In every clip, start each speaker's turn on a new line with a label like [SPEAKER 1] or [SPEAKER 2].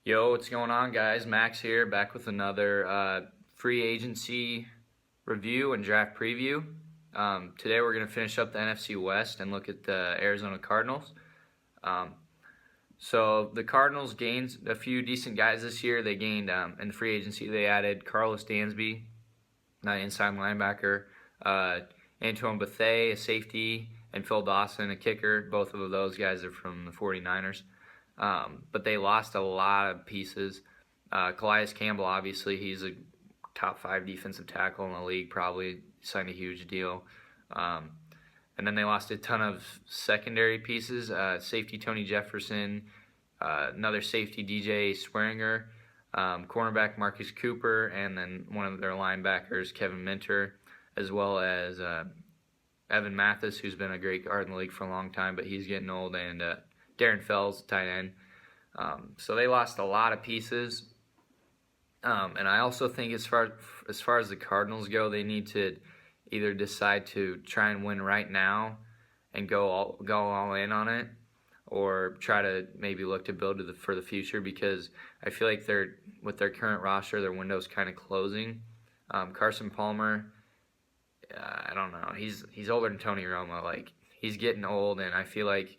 [SPEAKER 1] Yo, what's going on, guys? Max here, back with another free agency review and draft preview. Today we're going to finish up the NFC West and look at the Arizona Cardinals. So the Cardinals gained a few decent guys this year. They gained in free agency. They added Carlos Dansby, an inside linebacker, Antoine Bethea, a safety, and Phil Dawson, a kicker. Both of those guys are from the 49ers. But they lost a lot of pieces. Calais Campbell, obviously, he's a top 5 defensive tackle in the league, probably signed a huge deal. And then they lost a ton of secondary pieces. Safety Tony Jefferson, another safety DJ Swearinger, cornerback Marcus Cooper, and then one of their linebackers, Kevin Minter, as well as Evan Mathis, who's been a great guard in the league for a long time, but he's getting old, and Darren Fells, tight end. So they lost a lot of pieces. And I also think as far as the Cardinals go, they need to either decide to try and win right now and go all in on it, or try to maybe look to build for the future, because I feel like with their current roster, their window's kind of closing. Carson Palmer, I don't know. He's older than Tony Romo. Like, he's getting old, and I feel like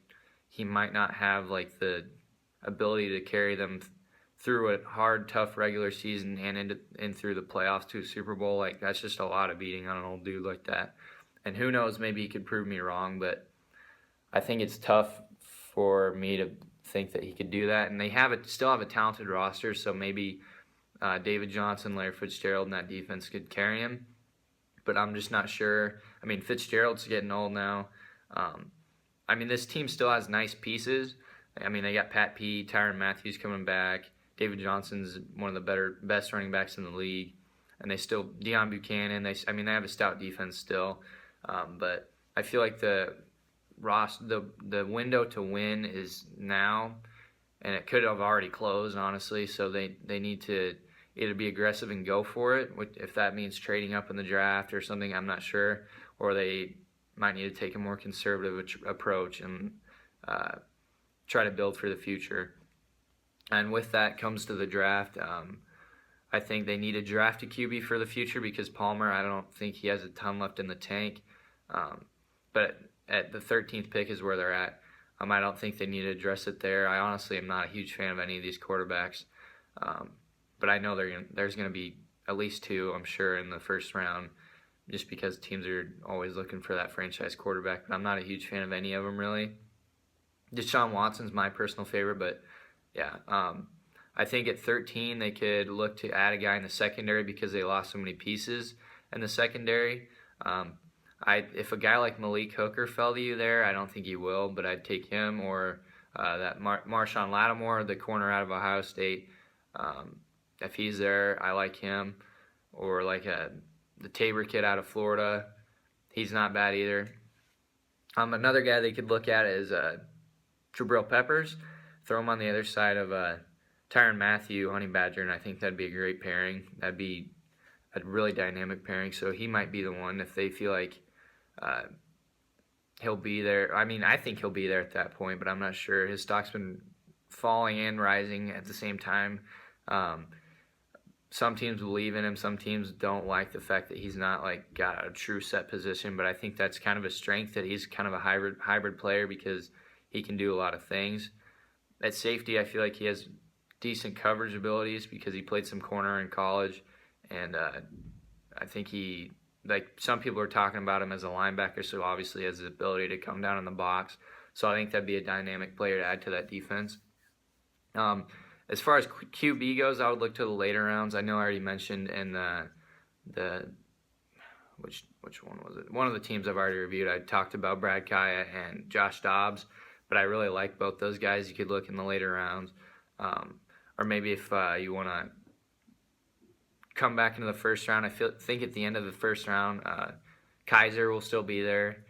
[SPEAKER 1] he might not have like the ability to carry them through a hard, tough regular season and through the playoffs to a Super Bowl. Like, that's just a lot of beating on an old dude like that. And who knows, maybe he could prove me wrong, but I think it's tough for me to think that he could do that. And they still have a talented roster, so maybe David Johnson, Larry Fitzgerald, and that defense could carry him. But I'm just not sure. I mean, Fitzgerald's getting old now. I mean, this team still has nice pieces. I mean, they got Pat P, Tyrann Mathieu coming back. David Johnson's one of the best running backs in the league. And they still, Deion Buchanan, they have a stout defense still. But I feel like the window to win is now, and it could have already closed, honestly. So they need to either be aggressive and go for it. If that means trading up in the draft or something, I'm not sure. Or they might need to take a more conservative approach and try to build for the future. And with that comes to the draft. I think they need to draft a QB for the future, because Palmer, I don't think he has a ton left in the tank. But at the 13th pick is where they're at. I don't think they need to address it there. I honestly am not a huge fan of any of these quarterbacks. But I know there's going to be at least 2, I'm sure, in the first round, just because teams are always looking for that franchise quarterback. But I'm not a huge fan of any of them, really. Deshaun Watson's my personal favorite, but yeah. I think at 13 they could look to add a guy in the secondary, because they lost so many pieces in the secondary. If a guy like Malik Hooker fell to you there, I don't think he will, but I'd take him, or that Marshawn Lattimore, the corner out of Ohio State. If he's there, I like him. Or like the Tabor kid out of Florida. He's not bad either. Another guy they could look at is Jabril Peppers. Throw him on the other side of Tyrann Mathieu, Honey Badger, and I think that'd be a great pairing. That'd be a really dynamic pairing. So he might be the one if they feel like he'll be there. I mean, I think he'll be there at that point, but I'm not sure. His stock's been falling and rising at the same time. Some teams believe in him. Some teams don't like the fact that he's not like got a true set position. But I think that's kind of a strength, that he's kind of a hybrid player, because he can do a lot of things. At safety, I feel like he has decent coverage abilities, because he played some corner in college, and I think some people are talking about him as a linebacker, so obviously he has the ability to come down in the box. So I think that'd be a dynamic player to add to that defense. As far as QB goes, I would look to the later rounds. I know I already mentioned in which one was it? One of the teams I've already reviewed, I talked about Brad Kaya and Josh Dobbs, but I really like both those guys. You could look in the later rounds. Or maybe if you want to come back into the first round, I think at the end of the first round, Kaiser will still be there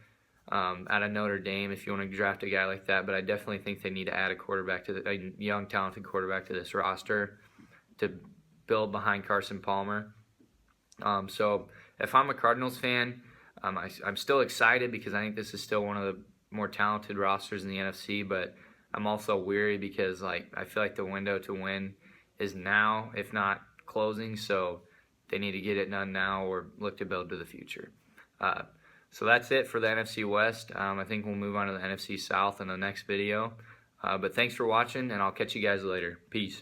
[SPEAKER 1] out of Notre Dame if you want to draft a guy like that. But I definitely think they need to add a young, talented quarterback to this roster to build behind Carson Palmer. So if I'm a Cardinals fan, I'm still excited, because I think this is still one of the more talented rosters in the NFC, but I'm also weary because I feel like the window to win is now, if not closing, so they need to get it done now or look to build to the future. So that's it for the NFC West. I think we'll move on to the NFC South in the next video. But thanks for watching, and I'll catch you guys later. Peace.